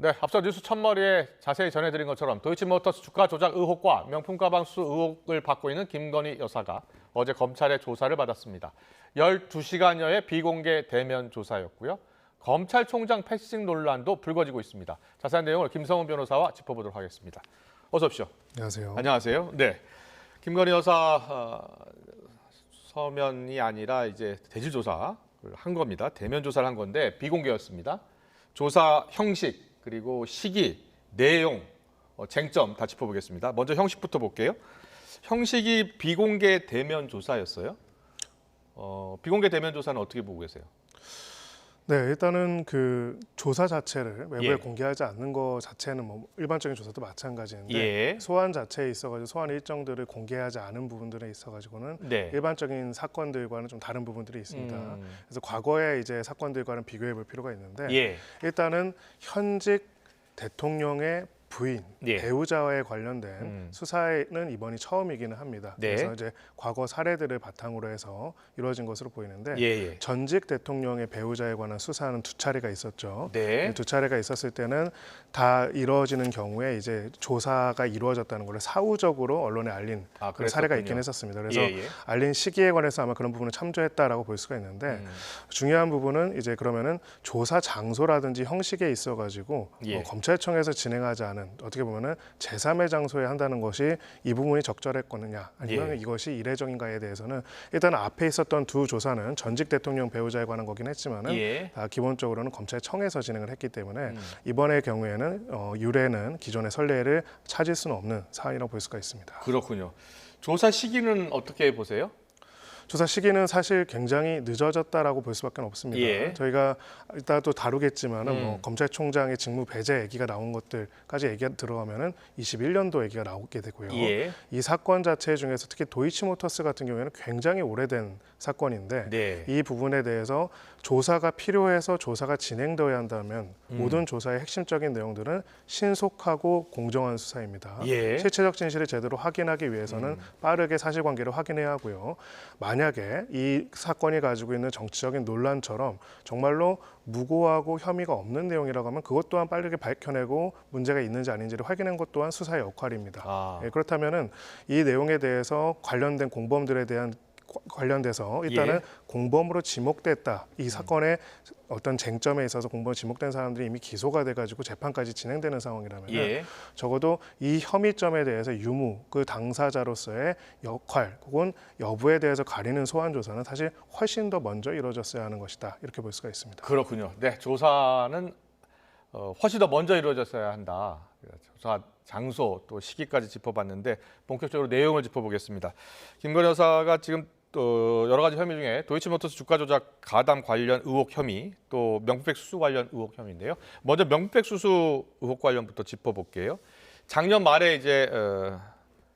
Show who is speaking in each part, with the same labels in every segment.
Speaker 1: 네, 앞서 뉴스 첫머리에 자세히 전해드린 것처럼 도이치모터스 주가 조작 의혹과 명품 가방 수수 의혹을 받고 있는 김건희 여사가 어제 검찰의 조사를 받았습니다. 12시간여의 비공개 대면 조사였고요. 검찰총장 패싱 논란도 불거지고 있습니다. 자세한 내용을 김성훈 변호사와 짚어보도록 하겠습니다. 어서 오십시오.
Speaker 2: 안녕하세요.
Speaker 1: 안녕하세요. 네, 김건희 여사 서면이 아니라 이제 대질 조사를 한 겁니다. 대면 조사를 한 건데 비공개였습니다. 조사 형식 그리고 시기, 내용, 쟁점 다 짚어보겠습니다. 먼저 형식부터 볼게요. 형식이 비공개 대면 조사였어요. 비공개 대면 조사는 어떻게 보고 계세요?
Speaker 2: 네, 일단은 그 조사 자체를 외부에
Speaker 1: 예.
Speaker 2: 공개하지 않는 것 자체는 뭐 일반적인 조사도 마찬가지인데
Speaker 1: 예.
Speaker 2: 소환 자체에 있어가지고 소환 일정들을 공개하지 않은 부분들에 있어가지고는
Speaker 1: 네.
Speaker 2: 일반적인 사건들과는 좀 다른 부분들이 있습니다. 그래서 과거의 이제 사건들과는 비교해 볼 필요가 있는데
Speaker 1: 예.
Speaker 2: 일단은 현직 대통령의 부인,
Speaker 1: 예.
Speaker 2: 배우자와에 관련된 수사에는 이번이 처음이기는 합니다.
Speaker 1: 네.
Speaker 2: 그래서 이제 과거 사례들을 바탕으로 해서 이루어진 것으로 보이는데
Speaker 1: 예.
Speaker 2: 전직 대통령의 배우자에 관한 수사는 두 차례가 있었죠.
Speaker 1: 네.
Speaker 2: 두 차례가 있었을 때는 다 이루어지는 경우에 이제 조사가 이루어졌다는 걸 사후적으로 언론에 알린 그런 사례가 있긴 했었습니다. 그래서
Speaker 1: 예.
Speaker 2: 알린 시기에 관해서 아마 그런 부분을 참조했다라고 볼 수가 있는데 중요한 부분은 이제 그러면은 조사 장소라든지 형식에 있어가지고
Speaker 1: 예.
Speaker 2: 검찰청에서 진행하지 않은 어떻게 보면은 제3의 장소에 한다는 것이 이 부분이 적절했거느냐 아니면
Speaker 1: 예.
Speaker 2: 이것이 이례적인가에 대해서는 일단 앞에 있었던 두 조사는 전직 대통령 배우자에 관한 거긴 했지만은
Speaker 1: 예.
Speaker 2: 다 기본적으로는 검찰청에서 진행을 했기 때문에 이번의 경우에는 유례는 기존의 선례를 찾을 수는 없는 사안이라고 볼 수가 있습니다.
Speaker 1: 그렇군요. 조사 시기는 어떻게 보세요?
Speaker 2: 조사 시기는 사실 굉장히 늦어졌다라고 볼 수밖에 없습니다.
Speaker 1: 예.
Speaker 2: 저희가 이따 또 다루겠지만은 뭐 검찰총장의 직무 배제 얘기가 나온 것들까지 얘기가 들어가면은 21년도 얘기가 나오게 되고요.
Speaker 1: 예.
Speaker 2: 이 사건 자체 중에서 특히 도이치모터스 같은 경우에는 굉장히 오래된 사건인데
Speaker 1: 네.
Speaker 2: 이 부분에 대해서 조사가 필요해서 조사가 진행되어야 한다면 모든 조사의 핵심적인 내용들은 신속하고 공정한 수사입니다.
Speaker 1: 예.
Speaker 2: 실체적 진실을 제대로 확인하기 위해서는 빠르게 사실관계를 확인해야 하고요. 만약에 이 사건이 가지고 있는 정치적인 논란처럼 정말로 무고하고 혐의가 없는 내용이라고 하면 그것 또한 빠르게 밝혀내고 문제가 있는지 아닌지를 확인하는 것 또한 수사의 역할입니다. 예, 그렇다면은 이 내용에 대해서 관련된 공범들에 대한 관련돼서 일단은
Speaker 1: 예.
Speaker 2: 공범으로 지목됐다. 이 사건의 어떤 쟁점에 있어서 공범으로 지목된 사람들이 이미 기소가 돼가지고 재판까지 진행되는 상황이라면
Speaker 1: 예.
Speaker 2: 적어도 이 혐의점에 대해서 유무, 그 당사자로서의 역할 혹은 여부에 대해서 가리는 소환 조사는 사실 훨씬 더 먼저 이루어졌어야 하는 것이다. 이렇게 볼 수가 있습니다.
Speaker 1: 그렇군요. 네, 조사는 훨씬 더 먼저 이루어졌어야 한다. 조사 장소 또 시기까지 짚어봤는데 본격적으로 내용을 짚어보겠습니다. 김건희 여사가 지금 또 여러 가지 혐의 중에 도이치모터스 주가 조작 가담 관련 의혹 혐의, 또 명품백 수수 관련 의혹 혐의인데요. 먼저 명품백 수수 의혹 관련부터 짚어볼게요. 작년 말에 이제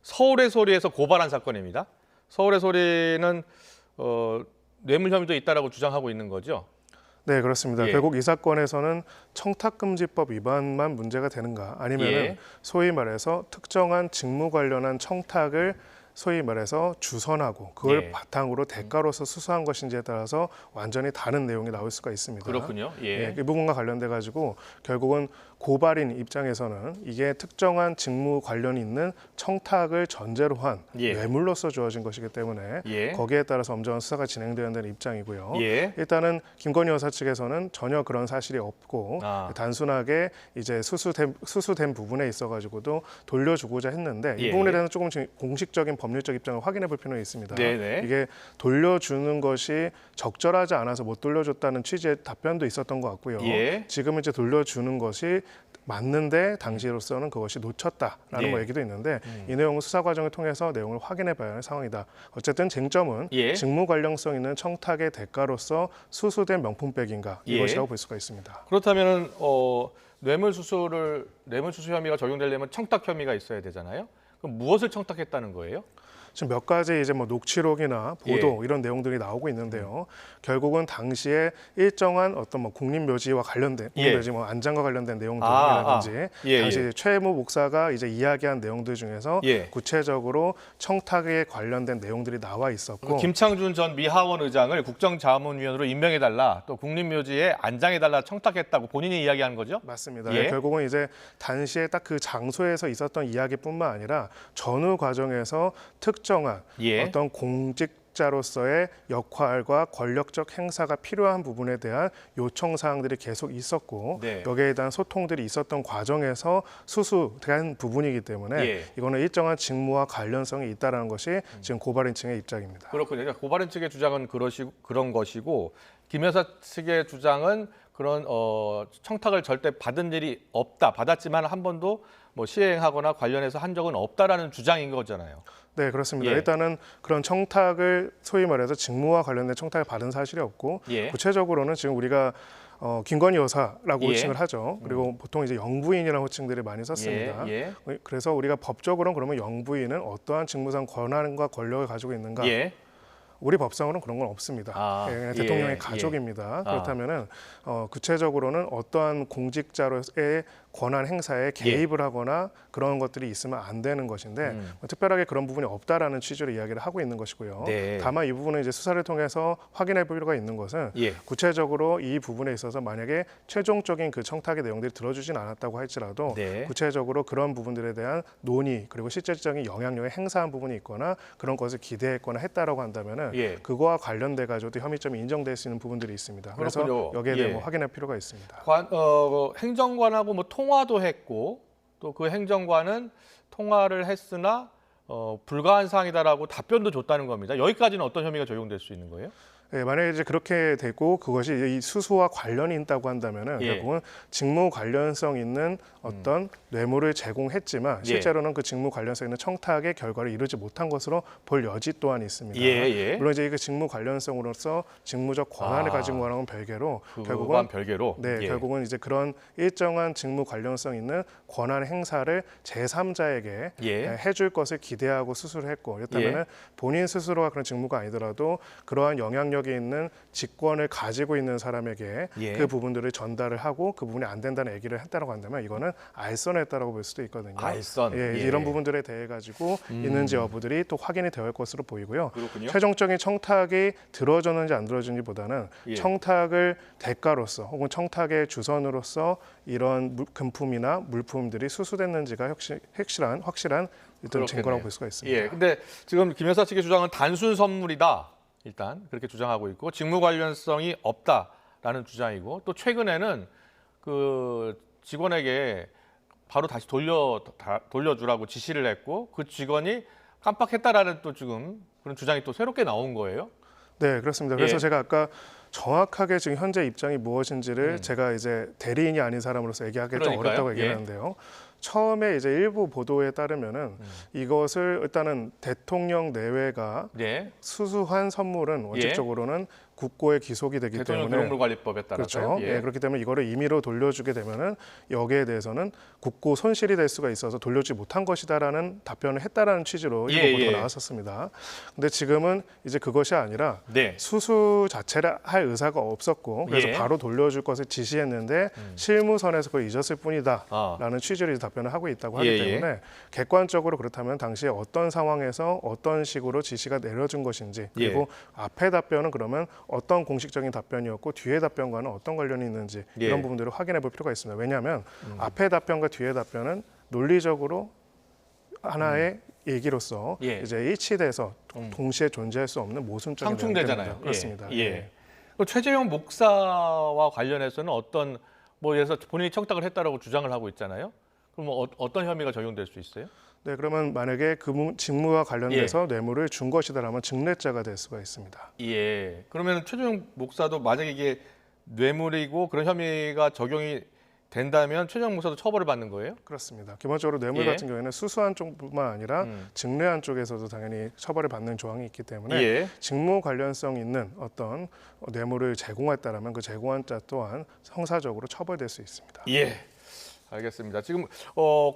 Speaker 1: 서울의 소리에서 고발한 사건입니다. 서울의 소리는 뇌물 혐의도 있다라고 주장하고 있는 거죠.
Speaker 2: 네, 그렇습니다.
Speaker 1: 예.
Speaker 2: 결국 이 사건에서는 청탁금지법 위반만 문제가 되는가 아니면은
Speaker 1: 예.
Speaker 2: 소위 말해서 특정한 직무 관련한 청탁을 소위 말해서 주선하고 그걸
Speaker 1: 예.
Speaker 2: 바탕으로 대가로서 수수한 것인지에 따라서 완전히 다른 내용이 나올 수가 있습니다.
Speaker 1: 그렇군요. 예.
Speaker 2: 이 부분과 관련돼 가지고 결국은 고발인 입장에서는 이게 특정한 직무 관련이 있는 청탁을 전제로 한
Speaker 1: 예.
Speaker 2: 뇌물로서 주어진 것이기 때문에
Speaker 1: 예.
Speaker 2: 거기에 따라서 엄정한 수사가 진행되어야 되는 입장이고요.
Speaker 1: 예.
Speaker 2: 일단은 김건희 여사 측에서는 전혀 그런 사실이 없고 단순하게 이제 수수된 부분에 있어가지고도 돌려주고자 했는데
Speaker 1: 예.
Speaker 2: 이 부분에 대해서 조금 공식적인 법률적 입장을 확인해 볼 필요는 있습니다.
Speaker 1: 네네.
Speaker 2: 이게 돌려주는 것이 적절하지 않아서 못 돌려줬다는 취지의 답변도 있었던 것 같고요.
Speaker 1: 예.
Speaker 2: 지금은 이제 돌려주는 것이 맞는데 당시로서는 그것이 놓쳤다라는
Speaker 1: 예.
Speaker 2: 뭐 얘기도 있는데 이 내용은 수사 과정을 통해서 내용을 확인해 봐야 하는 상황이다. 어쨌든 쟁점은
Speaker 1: 예.
Speaker 2: 직무 관련성 있는 청탁의 대가로서 수수된 명품백인가
Speaker 1: 예.
Speaker 2: 이것이라고 볼 수가 있습니다.
Speaker 1: 그렇다면은 뇌물 수수 혐의가 적용되려면 청탁 혐의가 있어야 되잖아요. 그럼 무엇을 청탁했다는 거예요?
Speaker 2: 지금 몇 가지 이제 뭐 녹취록이나 보도 이런 내용들이 나오고 있는데요. 결국은 당시에 일정한 어떤 뭐 국립묘지와 관련된 국립묘지 뭐 안장과 관련된 내용들이라든지 당시 최모 목사가 이제 이야기한 내용들 중에서 구체적으로 청탁에 관련된 내용들이 나와 있었고
Speaker 1: 김창준 전 미하원 의장을 국정자문위원으로 임명해달라 또 국립묘지에 안장해달라 청탁했다고 본인이 이야기한 거죠?
Speaker 2: 맞습니다. 결국은 이제 당시에 딱 그 장소에서 있었던 이야기뿐만 아니라 전후 과정에서 특정한 어떤 공직자로서의 역할과 권력적 행사가 필요한 부분에 대한 요청 사항들이 계속 있었고 여기에 대한 소통들이 있었던 과정에서 수수된 부분이기 때문에 이거는 일정한 직무와 관련성이 있다는 것이 지금 고발인 측의 입장입니다.
Speaker 1: 그렇군요. 그러니까 고발인 측의 주장은 그런 것이고 김 여사 측의 주장은 그런 청탁을 절대 받은 일이 없다. 받았지만 한 번도 뭐 시행하거나 관련해서 한 적은 없다라는 주장인 거잖아요.
Speaker 2: 네, 그렇습니다. 일단은 그런 청탁을 소위 말해서 직무와 관련된 청탁을 받은 사실이 없고 구체적으로는 지금 우리가 김건희 여사라고 호칭을 하죠. 그리고 보통 이제 영부인이라는 호칭들을 많이 썼습니다. 그래서 우리가 법적으로는 그러면 영부인은 어떠한 직무상 권한과 권력을 가지고 있는가? 우리 법상으로는 그런 건 없습니다. 그냥 대통령의 가족입니다. 그렇다면은 구체적으로는 어떠한 공직자로의 권한 행사에 개입을 하거나 그런 것들이 있으면 안 되는 것인데 특별하게 그런 부분이 없다라는 취지로 이야기를 하고 있는 것이고요. 다만 이 부분은 이제 수사를 통해서 확인할 필요가 있는 것은 구체적으로 이 부분에 있어서 만약에 최종적인 그 청탁의 내용들이 들어주진 않았다고 할지라도 구체적으로 그런 부분들에 대한 논의 그리고 실질적인 영향력을 행사한 부분이 있거나 그런 것을 기대했거나 했다라고 한다면은 그거와 관련돼 가지고도 혐의점이 인정될 수 있는 부분들이 있습니다. 그래서 여기에 대해 뭐 확인할 필요가 있습니다.
Speaker 1: 행정관하고 뭐 통화도 했고 또 그 행정관은 통화를 했으나 불가한 사항이다라고 답변도 줬다는 겁니다. 여기까지는 어떤 혐의가 적용될 수 있는 거예요?
Speaker 2: 만약에 이제 그렇게 되고 그것이 이 수수와 관련이 있다고 한다면은 결국은 직무 관련성 있는 어떤 뇌물을 제공했지만 실제로는 그 직무 관련성 있는 청탁의 결과를 이루지 못한 것으로 볼 여지 또한 있습니다. 물론 이제 그 직무 관련성으로서 직무적 권한을 가진 거랑은 별개로 결국은 결국은 이제 그런 일정한 직무 관련성 있는 권한 행사를 제3자에게 해줄 것을 기대하고 수수를 했고 그렇다면은 본인 스스로가 그런 직무가 아니더라도 그러한 영향력이 있는 직권을 가지고 있는 사람에게 그 부분들을 전달을 하고 그 부분이 안 된다는 얘기를 했다고 한다면 이거는 알선했다라고 볼 수도 있거든요. 이런 부분들에 대해 가지고 있는지 여부들이 또 확인이 되어 올 것으로 보이고요. 최종적인 청탁이 들어졌는지 안 들어졌는지보다는 청탁을 대가로서 혹은 청탁의 주선으로서 이런 금품이나 물품들이 수수됐는지가 확실한 일단 증거라고 볼 수가 있습니다.
Speaker 1: 근데 지금 김 여사 측의 주장은 단순 선물이다. 일단 그렇게 주장하고 있고 직무 관련성이 없다라는 주장이고 또 최근에는 그 직원에게 바로 다시 돌려주라고 지시를 했고 그 직원이 깜빡했다라는 또 지금 그런 주장이 또 새롭게 나온 거예요.
Speaker 2: 네, 그렇습니다. 그래서 제가 아까 정확하게 지금 현재 입장이 무엇인지를 제가 이제 대리인이 아닌 사람으로서 얘기하기 좀 어렵다고 얘기하는데요. 처음에 이제 일부 보도에 따르면은 이것을 일단은 대통령 내외가 수수한 선물은 원칙적으로는 국고에 기속이 되기
Speaker 1: 대통령
Speaker 2: 때문에
Speaker 1: 기록물관리법에 따라서
Speaker 2: 그렇기 때문에 이거를 임의로 돌려주게 되면은 여기에 대해서는 국고 손실이 될 수가 있어서 돌려주지 못한 것이다라는 답변을 했다라는 취지로 일부 보도가 나왔었습니다. 근데 지금은 이제 그것이 아니라 수수 자체를 할 의사가 없었고 그래서 바로 돌려줄 것을 지시했는데 실무선에서 그걸 잊었을 뿐이다라는 취지로 이제 답변을 하고 있다고 하기 때문에 객관적으로 그렇다면 당시에 어떤 상황에서 어떤 식으로 지시가 내려진 것인지 그리고 앞에 답변은 그러면 어떤 공식적인 답변이었고 뒤에 답변과는 어떤 관련이 있는지 이런 부분들을 확인해 볼 필요가 있습니다. 왜냐하면 앞에 답변과 뒤에 답변은 논리적으로 하나의 얘기로서 이제 일치돼서 동시에 존재할 수 없는 모순적인
Speaker 1: 상충되잖아요.
Speaker 2: 그렇습니다.
Speaker 1: 최재형 목사와 관련해서는 어떤 뭐 예를 들어서 본인이 청탁을 했다라고 주장을 하고 있잖아요. 그럼 어떤 혐의가 적용될 수 있어요?
Speaker 2: 네, 그러면 만약에 그 직무와 관련돼서 뇌물을 준 것이다라면 증례죄가 될 수가 있습니다.
Speaker 1: 그러면 최재형 목사도 만약에 이게 뇌물이고 그런 혐의가 적용이 된다면 최재형 목사도 처벌을 받는 거예요?
Speaker 2: 그렇습니다. 기본적으로 뇌물 같은 경우에는 수수한 쪽뿐만 아니라 증례한 쪽에서도 당연히 처벌을 받는 조항이 있기 때문에 직무 관련성 있는 어떤 뇌물을 제공했다라면 그 제공한 자 또한 형사적으로 처벌될 수 있습니다.
Speaker 1: 알겠습니다. 지금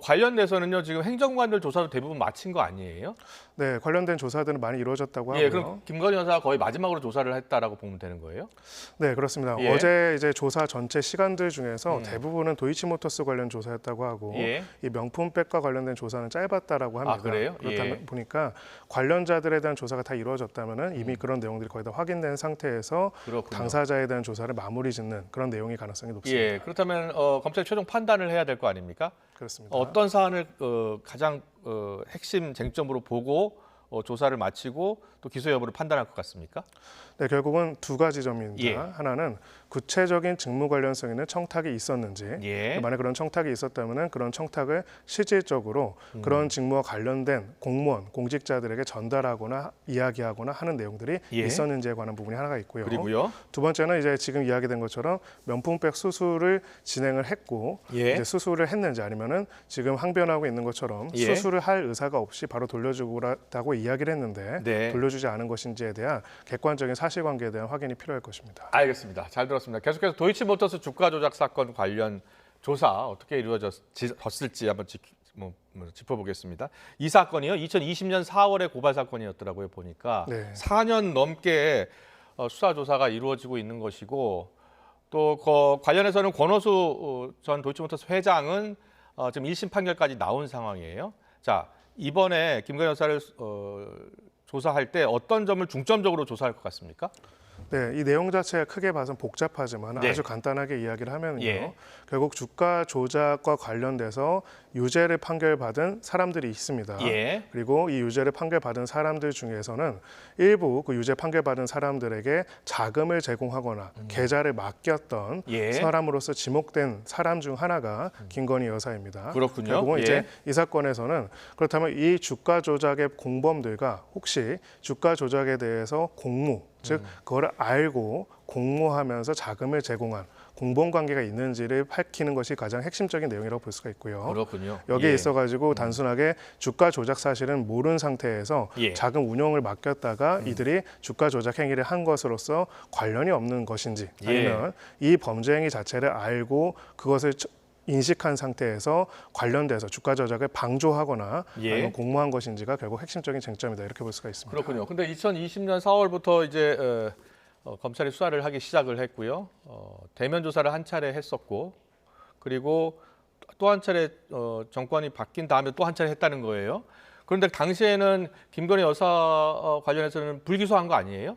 Speaker 1: 관련돼서는요, 지금 행정관들 조사도 대부분 마친 거 아니에요?
Speaker 2: 네, 관련된 조사들은 많이 이루어졌다고 하고요.
Speaker 1: 예, 그럼 김건희 여사가 거의 마지막으로 조사를 했다라고 보면 되는 거예요?
Speaker 2: 네, 그렇습니다.
Speaker 1: 예.
Speaker 2: 어제 이제 조사 전체 시간들 중에서 대부분은 도이치모터스 관련 조사였다고 하고
Speaker 1: 예.
Speaker 2: 이 명품백과 관련된 조사는 짧았다라고 합니다.
Speaker 1: 아, 그래요?
Speaker 2: 그렇다
Speaker 1: 예.
Speaker 2: 보니까 관련자들에 대한 조사가 다 이루어졌다면은 이미 그런 내용들이 거의 다 확인된 상태에서
Speaker 1: 그렇군요.
Speaker 2: 당사자에 대한 조사를 마무리 짓는 그런 내용이 가능성이 높습니다.
Speaker 1: 예, 그렇다면 검찰이 최종 판단을 해야 될 거 아닙니까?
Speaker 2: 그렇습니다.
Speaker 1: 어떤 사안을 가장 핵심 쟁점으로 보고 조사를 마치고 또 기소 여부를 판단할 것 같습니까?
Speaker 2: 네, 결국은 두 가지 점입니다.
Speaker 1: 예.
Speaker 2: 하나는 구체적인 직무 관련성 있는 청탁이 있었는지,
Speaker 1: 예.
Speaker 2: 만약 그런 청탁이 있었다면 그런 청탁을 실질적으로 그런 직무와 관련된 공무원, 공직자들에게 전달하거나 이야기하거나 하는 내용들이
Speaker 1: 예.
Speaker 2: 있었는지에 관한 부분이 하나가 있고요.
Speaker 1: 그리고요.
Speaker 2: 두 번째는 이제 지금 이야기된 것처럼 명품백 수술을 진행을 했고
Speaker 1: 예.
Speaker 2: 이제 수술을 했는지 아니면은 지금 항변하고 있는 것처럼
Speaker 1: 예.
Speaker 2: 수술을 할 의사가 없이 바로 돌려주고라고 이야기를 했는데
Speaker 1: 네.
Speaker 2: 돌려주지 않은 것인지에 대한 객관적인 사실관계에 대한 확인이 필요할 것입니다.
Speaker 1: 알겠습니다. 잘 들었습니다. 계속해서 도이치모터스 주가 조작 사건 관련 조사 어떻게 이루어졌을지 한번 짚어보겠습니다. 이 사건이요, 2020년 4월에 고발 사건이었더라고요. 보니까
Speaker 2: 네.
Speaker 1: 4년 넘게 수사 조사가 이루어지고 있는 것이고, 또 관련해서는 권오수 전 도이치모터스 회장은 지금 1심 판결까지 나온 상황이에요. 자, 이번에 김건희 여사를 조사할 때 어떤 점을 중점적으로 조사할 것 같습니까?
Speaker 2: 네, 이 내용 자체가 크게 봐선 복잡하지만
Speaker 1: 네.
Speaker 2: 아주 간단하게 이야기를 하면요.
Speaker 1: 예.
Speaker 2: 결국 주가 조작과 관련돼서 유죄를 판결받은 사람들이 있습니다.
Speaker 1: 예.
Speaker 2: 그리고 이 유죄를 판결받은 사람들 중에서는 일부 그 유죄 판결받은 사람들에게 자금을 제공하거나 계좌를 맡겼던
Speaker 1: 예.
Speaker 2: 사람으로서 지목된 사람 중 하나가 김건희 여사입니다.
Speaker 1: 그렇군요.
Speaker 2: 결국은
Speaker 1: 예.
Speaker 2: 이제 이 사건에서는 그렇다면 이 주가 조작의 공범들과 혹시 주가 조작에 대해서 공모, 즉 그걸 알고 공모하면서 자금을 제공한 공범 관계가 있는지를 밝히는 것이 가장 핵심적인 내용이라고 볼 수가 있고요.
Speaker 1: 그렇군요.
Speaker 2: 여기에
Speaker 1: 예.
Speaker 2: 있어가지고 단순하게 주가 조작 사실은 모르는 상태에서
Speaker 1: 예.
Speaker 2: 자금 운용을 맡겼다가 이들이 주가 조작 행위를 한 것으로서 관련이 없는 것인지,
Speaker 1: 예.
Speaker 2: 아니면 이 범죄 행위 자체를 알고 그것을 인식한 상태에서 관련돼서 주가 조작을 방조하거나
Speaker 1: 예.
Speaker 2: 아니면 공모한 것인지가 결국 핵심적인 쟁점이다, 이렇게 볼 수가 있습니다.
Speaker 1: 그렇군요. 근데 2020년 4월부터 이제 검찰이 수사를 하기 시작을 했고요. 대면 조사를 한 차례 했었고, 그리고 또 한 차례 정권이 바뀐 다음에 또 한 차례 했다는 거예요. 그런데 당시에는 김건희 여사 관련해서는 불기소한 거 아니에요?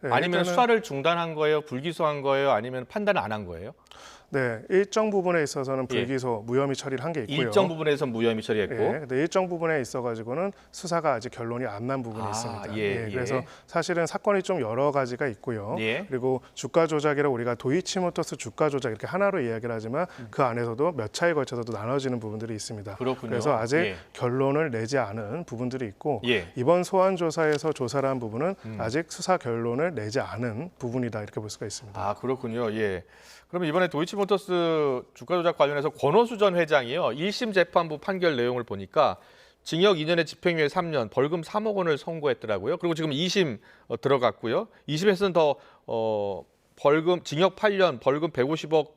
Speaker 2: 네,
Speaker 1: 아니면
Speaker 2: 일단은
Speaker 1: 수사를 중단한 거예요? 불기소한 거예요? 아니면 판단을 안 한 거예요?
Speaker 2: 네, 일정 부분에 있어서는 불기소, 무혐의 처리를 한 게 있고요.
Speaker 1: 일정 부분에서 무혐의 처리했고.
Speaker 2: 예, 근데 일정 부분에 있어가지고는 수사가 아직 결론이 안 난 부분이
Speaker 1: 아,
Speaker 2: 있습니다.
Speaker 1: 예, 예.
Speaker 2: 그래서 사실은 사건이 좀 여러 가지가 있고요.
Speaker 1: 예.
Speaker 2: 그리고 주가 조작이라 우리가 도이치모터스 주가 조작 이렇게 하나로 이야기를 하지만 그 안에서도 몇 차에 걸쳐서도 나눠지는 부분들이 있습니다.
Speaker 1: 그렇군요.
Speaker 2: 그래서 아직
Speaker 1: 예.
Speaker 2: 결론을 내지 않은 부분들이 있고
Speaker 1: 예.
Speaker 2: 이번 소환 조사에서 조사를 한 부분은 아직 수사 결론을 내지 않은 부분이다, 이렇게 볼 수가 있습니다.
Speaker 1: 아, 그렇군요. 예. 그러면 이번에 도이치모터스 주가 조작 관련해서 권오수 전 회장이요, 1심 재판부 판결 내용을 보니까 징역 2년에 집행유예 3년, 벌금 3억 원을 선고했더라고요. 그리고 지금 2심 들어갔고요. 2심에서는 더 벌금 징역 8년, 벌금 150억,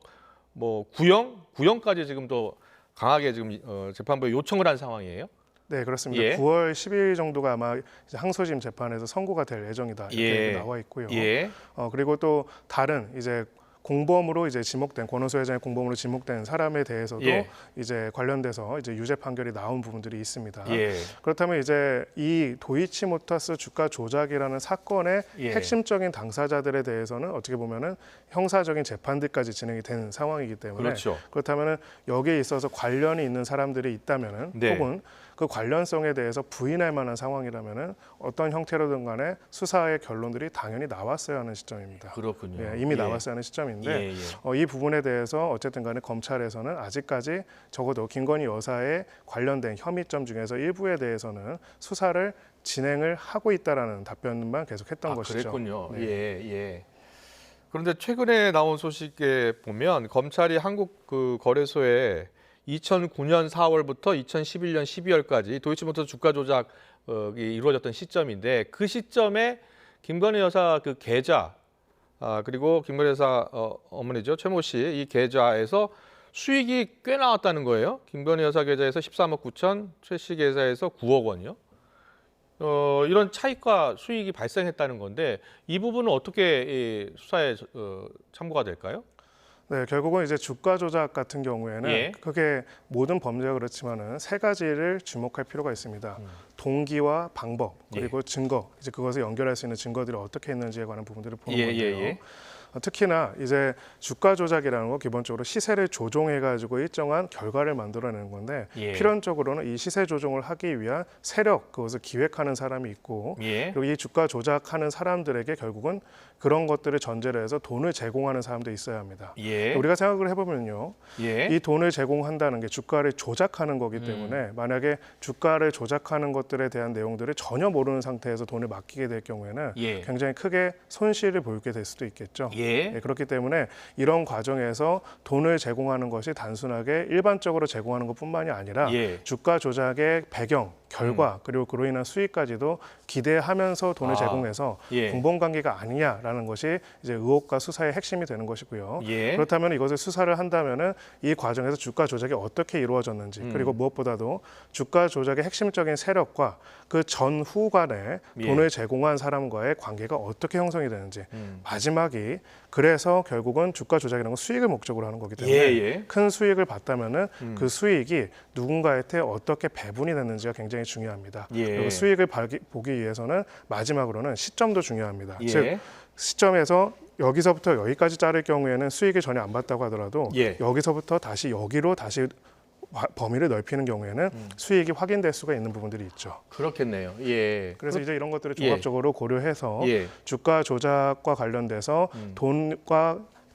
Speaker 1: 구형까지 지금 더 강하게 지금 재판부에 요청을 한 상황이에요.
Speaker 2: 네, 그렇습니다.
Speaker 1: 예.
Speaker 2: 9월 10일 정도가 아마 이제 항소심 재판에서 선고가 될 예정이다, 이렇게
Speaker 1: 예.
Speaker 2: 나와 있고요.
Speaker 1: 예.
Speaker 2: 그리고 또 다른 이제 공범으로 이제 지목된 권오수 회장의 공범으로 지목된 사람에 대해서도
Speaker 1: 예.
Speaker 2: 이제 관련돼서 이제 유죄 판결이 나온 부분들이 있습니다.
Speaker 1: 예.
Speaker 2: 그렇다면 이제 이 도이치모터스 주가 조작이라는 사건의
Speaker 1: 예.
Speaker 2: 핵심적인 당사자들에 대해서는 어떻게 보면은 형사적인 재판들까지 진행이 된 상황이기 때문에
Speaker 1: 그렇죠.
Speaker 2: 그렇다면은 여기에 있어서 관련이 있는 사람들이 있다면은
Speaker 1: 네.
Speaker 2: 혹은 그 관련성에 대해서 부인할 만한 상황이라면은 어떤 형태로든 간에 수사의 결론들이 당연히 나왔어야 하는 시점입니다.
Speaker 1: 그렇군요.
Speaker 2: 예, 이미
Speaker 1: 예.
Speaker 2: 나왔어야 하는 시점인데
Speaker 1: 예, 예.
Speaker 2: 이 부분에 대해서 어쨌든 간에 검찰에서는 아직까지 적어도 김건희 여사에 관련된 혐의점 중에서 일부에 대해서는 수사를 진행을 하고 있다라는 답변만 계속했던 것이죠.
Speaker 1: 그랬군요.
Speaker 2: 네.
Speaker 1: 예, 예. 그런데 최근에 나온 소식에 보면 검찰이 한국 그 거래소에 2009년 4월부터 2011년 12월까지 도이치모터스 주가 조작이 이루어졌던 시점인데, 그 시점에 김건희 여사 그 계좌, 그리고 김건희 여사 어머니죠, 최모 씨, 이 계좌에서 수익이 꽤 나왔다는 거예요. 김건희 여사 계좌에서 13억 9천, 최 씨 계좌에서 9억 원이요. 이런 차익과 수익이 발생했다는 건데 이 부분은 어떻게 이 수사에 참고가 될까요?
Speaker 2: 네, 결국은 이제 주가 조작 같은 경우에는
Speaker 1: 예.
Speaker 2: 그게 모든 범죄가 그렇지만은 세 가지를 주목할 필요가 있습니다. 동기와 방법 그리고 증거, 이제 그것을 연결할 수 있는 증거들이 어떻게 있는지에 관한 부분들을 보는 건데요. 특히나 이제 주가 조작이라는 거 기본적으로 시세를 조종해 가지고 일정한 결과를 만들어내는 건데 필연적으로는 이 시세 조종을 하기 위한 세력, 그것을 기획하는 사람이 있고 그리고 이 주가 조작하는 사람들에게 결국은 그런 것들을 전제로 해서 돈을 제공하는 사람도 있어야 합니다. 우리가 생각을 해보면요, 이 돈을 제공한다는 게 주가를 조작하는 거기 때문에 만약에 주가를 조작하는 것들에 대한 내용들을 전혀 모르는 상태에서 돈을 맡기게 될 경우에는 굉장히 크게 손실을 보이게 될 수도 있겠죠. 그렇기 때문에 이런 과정에서 돈을 제공하는 것이 단순하게 일반적으로 제공하는 것뿐만이 아니라 주가 조작의 배경, 결과 그리고 그로 인한 수익까지도 기대하면서 돈을 제공해서 공범관계가 아니냐라는 것이 이제 의혹과 수사의 핵심이 되는 것이고요. 그렇다면 이것을 수사를 한다면은 이 과정에서 주가 조작이 어떻게 이루어졌는지 그리고 무엇보다도 주가 조작의 핵심적인 세력과 그 전후 간에 돈을 제공한 사람과의 관계가 어떻게 형성이 되는지 마지막이 그래서 결국은 주가 조작이라는 건 수익을 목적으로 하는 거기 때문에 큰 수익을 봤다면은 그 수익이 누군가한테 어떻게 배분이 됐는지가 굉장히 중요합니다. 그리고 수익을 보기 위해서는 마지막으로는 시점도 중요합니다. 즉 시점에서 여기서부터 여기까지 자를 경우에는 수익을 전혀 안 봤다고 하더라도 여기서부터 다시 여기로 다시 범위를 넓히는 경우에는 수익이 확인될 수가 있는 부분들이 있죠.
Speaker 1: 그렇겠네요.
Speaker 2: 그래서 이제 이런 것들을 종합적으로 고려해서 주가 조작과 관련돼서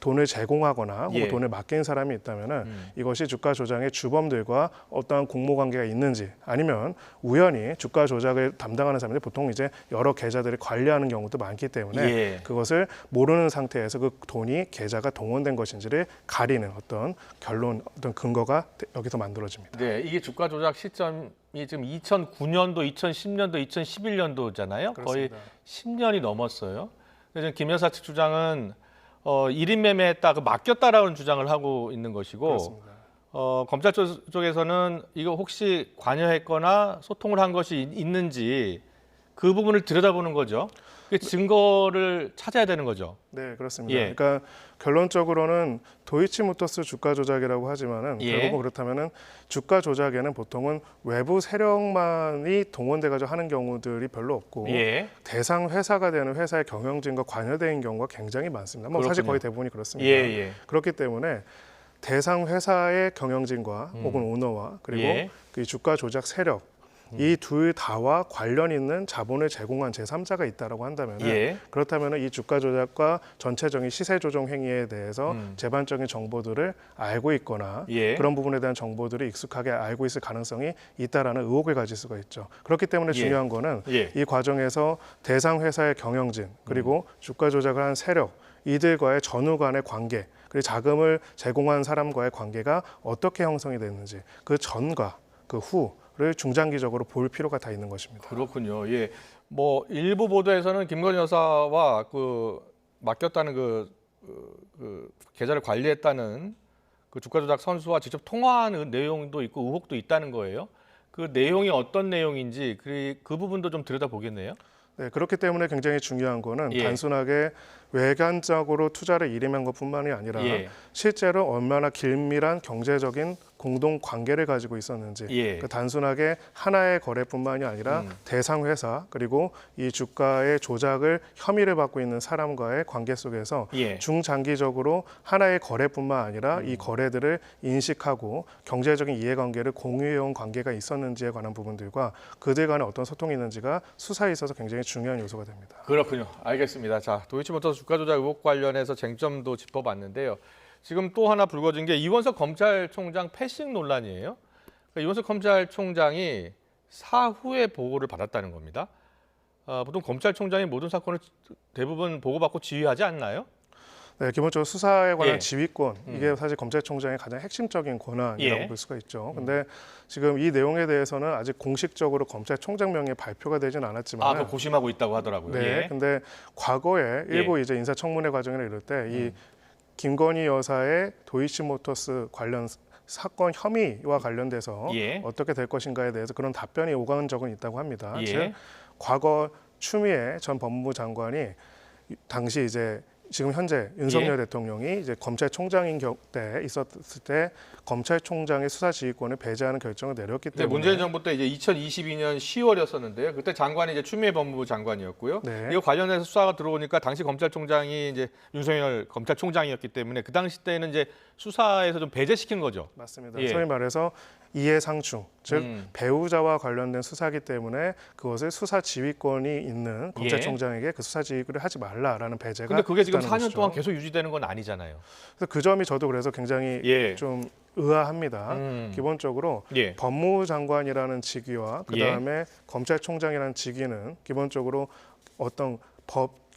Speaker 2: 돈을 제공하거나 혹은 돈을 맡긴 사람이 있다면은 이것이 주가 조작의 주범들과 어떠한 공모 관계가 있는지 아니면 우연히 주가 조작을 담당하는 사람들이 보통 이제 여러 계좌들을 관리하는 경우도 많기 때문에 그것을 모르는 상태에서 그 돈이 계좌가 동원된 것인지를 가리는 어떤 결론, 어떤 근거가 여기서 만들어집니다.
Speaker 1: 네, 이게 주가 조작 시점이 지금 2009년도, 2010년도, 2011년도잖아요.
Speaker 2: 그렇습니다.
Speaker 1: 거의 10년이 넘었어요. 그래서 김 여사 측 주장은 1인 매매했다, 맡겼다라는 주장을 하고 있는 것이고,
Speaker 2: 그렇습니다.
Speaker 1: 검찰 쪽에서는 이거 혹시 관여했거나 소통을 한 것이 있는지 그 부분을 들여다보는 거죠. 그 증거를 찾아야 되는 거죠.
Speaker 2: 네, 그렇습니다. 그러니까 결론적으로는 도이치모터스 주가 조작이라고 하지만은 결국은 그렇다면은 주가 조작에는 보통은 외부 세력만이 동원돼가지고 하는 경우들이 별로 없고 대상 회사가 되는 회사의 경영진과 관여된 경우가 굉장히 많습니다. 뭐 사실 거의 대부분이 그렇습니다. 그렇기 때문에 대상 회사의 경영진과 혹은 오너와 그리고 그 주가 조작 세력 이 둘 다와 관련 있는 자본을 제공한 제3자가 있다라고 한다면 그렇다면 이 주가 조작과 전체적인 시세 조정 행위에 대해서 제반적인 정보들을 알고 있거나 그런 부분에 대한 정보들을 익숙하게 알고 있을 가능성이 있다라는 의혹을 가질 수가 있죠. 그렇기 때문에 중요한 거는 이 과정에서 대상 회사의 경영진 그리고 주가 조작을 한 세력 이들과의 전후 간의 관계 그리고 자금을 제공한 사람과의 관계가 어떻게 형성이 됐는지 그 전과 그 후를 중장기적으로 볼 필요가 다 있는 것입니다.
Speaker 1: 그렇군요. 뭐 일부 보도에서는 김건희 여사와 그 맡겼다는 그 계좌를 관리했다는 그 주가 조작 선수와 직접 통화하는 내용도 있고 의혹도 있다는 거예요. 그 내용이 어떤 내용인지 그 부분도 좀 들여다보겠네요.
Speaker 2: 네, 그렇기 때문에 굉장히 중요한 거는 단순하게 외관적으로 투자를 일임한 것뿐만이 아니라 실제로 얼마나 긴밀한 경제적인 공동 관계를 가지고 있었는지 그러니까 단순하게 하나의 거래뿐만이 아니라 대상 회사 그리고 이 주가의 조작을 혐의를 받고 있는 사람과의 관계 속에서 중장기적으로 하나의 거래뿐만 아니라 이 거래들을 인식하고 경제적인 이해관계를 공유해온 관계가 있었는지에 관한 부분들과 그들 간에 어떤 소통이 있는지가 수사에 있어서 굉장히 중요한 요소가 됩니다.
Speaker 1: 그렇군요. 알겠습니다. 자, 도이치모터스 주가 조작 의혹 관련해서 쟁점도 짚어봤는데요. 지금 또 하나 불거진 게 이원석 검찰총장 패싱 논란이에요. 그러니까 이원석 검찰총장이 사후에 보고를 받았다는 겁니다. 보통 검찰총장이 모든 사건을 대부분 보고받고 지휘하지 않나요?
Speaker 2: 네, 기본적으로 수사에 관한 지휘권 이게 사실 검찰총장의 가장 핵심적인 권한이라고 볼 수가 있죠. 근데 지금 이 내용에 대해서는 아직 공식적으로 검찰총장 명의 발표가 되지는 않았지만
Speaker 1: 그 고심하고 있다고 하더라고요.
Speaker 2: 네, 근데 과거에 일부 이제 인사청문회 과정을 이룰 때 이 김건희 여사의 도이치모터스 관련 사건 혐의와 관련돼서
Speaker 1: 예.
Speaker 2: 어떻게 될 것인가에 대해서 그런 답변이 오간 적은 있다고 합니다.
Speaker 1: 예.
Speaker 2: 즉 과거 추미애 전 법무부 장관이 당시 이제 지금 현재 윤석열 대통령이 이제 검찰총장인 때 있었을 때 검찰총장의 수사 지휘권을 배제하는 결정을 내렸기
Speaker 1: 네,
Speaker 2: 때문에
Speaker 1: 문재인 정부 때 이제 2022년 10월이었었는데요. 그때 장관이 이제 추미애 법무부 장관이었고요.
Speaker 2: 네.
Speaker 1: 이거 관련해서 수사가 들어오니까 당시 검찰총장이 이제 윤석열 검찰총장이었기 때문에 그 당시 때는 이제 수사에서 좀 배제시킨 거죠.
Speaker 2: 맞습니다.
Speaker 1: 예.
Speaker 2: 소위 말해서 이해상충, 즉 배우자와 관련된 수사기 때문에 그것을 수사 지휘권이 있는 검찰총장에게 그 수사 지휘를 하지 말라라는 배제가.
Speaker 1: 근데 그게 지금
Speaker 2: 있다는
Speaker 1: 4년
Speaker 2: 것이죠.
Speaker 1: 동안 계속 유지되는 건 아니잖아요.
Speaker 2: 그래서 그 점이 저도 그래서 굉장히
Speaker 1: 예.
Speaker 2: 좀 의아합니다. 기본적으로
Speaker 1: 예.
Speaker 2: 법무부 장관이라는 직위와 그다음에 검찰총장이라는 직위는 기본적으로 어떤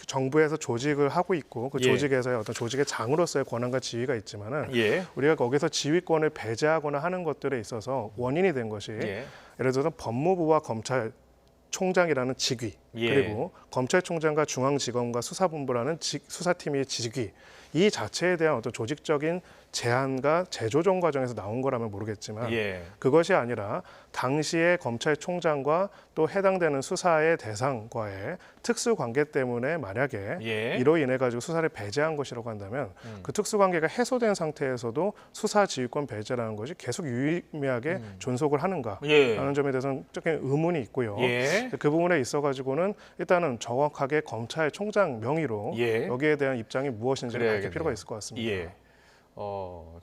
Speaker 2: 정부에서 조직을 하고 있고 그
Speaker 1: 예.
Speaker 2: 조직에서의 어떤 조직의 장으로서의 권한과 지위가 있지만은
Speaker 1: 예.
Speaker 2: 우리가 거기서 지휘권을 배제하거나 하는 것들에 있어서 원인이 된 것이
Speaker 1: 예.
Speaker 2: 예를 들어서 법무부와 검찰총장이라는 직위
Speaker 1: 예.
Speaker 2: 그리고 검찰총장과 중앙지검과 수사본부라는 수사팀의 직위 이 자체에 대한 어떤 조직적인 제한과 재조정 과정에서 나온 거라면 모르겠지만
Speaker 1: 예.
Speaker 2: 그것이 아니라 당시의 검찰총장과 또 해당되는 수사의 대상과의 특수관계 때문에 만약에
Speaker 1: 예.
Speaker 2: 이로 인해 가지고 수사를 배제한 것이라고 한다면 그 특수관계가 해소된 상태에서도 수사 지휘권 배제라는 것이 계속 유의미하게 존속을 하는가라는
Speaker 1: 예.
Speaker 2: 점에 대해서는 조금 의문이 있고요.
Speaker 1: 예.
Speaker 2: 그 부분에 있어 가지고는 일단은 정확하게 검찰총장 명의로
Speaker 1: 예.
Speaker 2: 여기에 대한 입장이 무엇인지를 밝힐
Speaker 1: 그래야겠네요.
Speaker 2: 필요가 있을 것 같습니다.
Speaker 1: 예.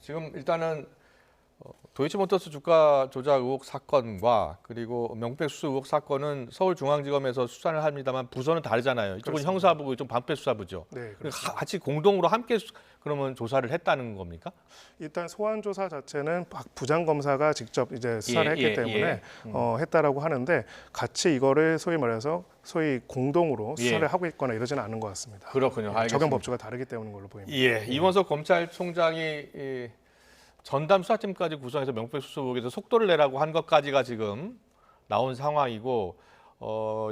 Speaker 1: 지금 일단은 도이치모터스 주가 조작 의혹 사건과 그리고 명백 수수 의혹 사건은 서울중앙지검에서 수사를 합니다만 부서는 다르잖아요. 이쪽은
Speaker 2: 그렇습니다.
Speaker 1: 형사부고 이쪽 반패수사부죠.
Speaker 2: 네, 그렇습니다.
Speaker 1: 같이 공동으로 함께 그러면 조사를 했다는 겁니까?
Speaker 2: 일단 소환 조사 자체는 박 부장검사가 직접 이제 수사를
Speaker 1: 예,
Speaker 2: 했기
Speaker 1: 예,
Speaker 2: 때문에
Speaker 1: 예.
Speaker 2: 했다라고 하는데 같이 이거를 소위 말해서 공동으로 수사를
Speaker 1: 예.
Speaker 2: 하고 있거나 이러지는 않은 것 같습니다.
Speaker 1: 그렇군요. 알겠습니다.
Speaker 2: 적용 법조가 다르기 때문인 걸로 보입니다.
Speaker 1: 예, 이원석 검찰총장이 이 전담 수사팀까지 구성해서 명백 수수 의혹에서 속도를 내라고 한 것까지가 지금 나온 상황이고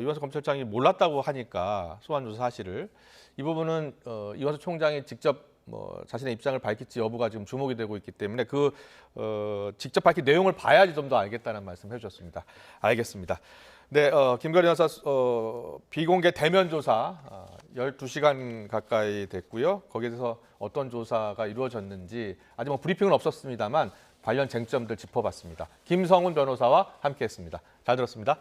Speaker 1: 이원석 검찰총장이 몰랐다고 하니까 소환 조사 사실을 이 부분은 이원석 총장이 직접 자신의 입장을 밝힐지 여부가 지금 주목이 되고 있기 때문에 직접 밝힌 내용을 봐야지 좀 더 알겠다는 말씀 해주셨습니다. 알겠습니다. 네, 김건희 여사 비공개 대면 조사 12시간 가까이 됐고요. 거기에 대해서 어떤 조사가 이루어졌는지 아직 브리핑은 없었습니다만 관련 쟁점들 짚어봤습니다. 김성훈 변호사와 함께했습니다. 잘 들었습니다.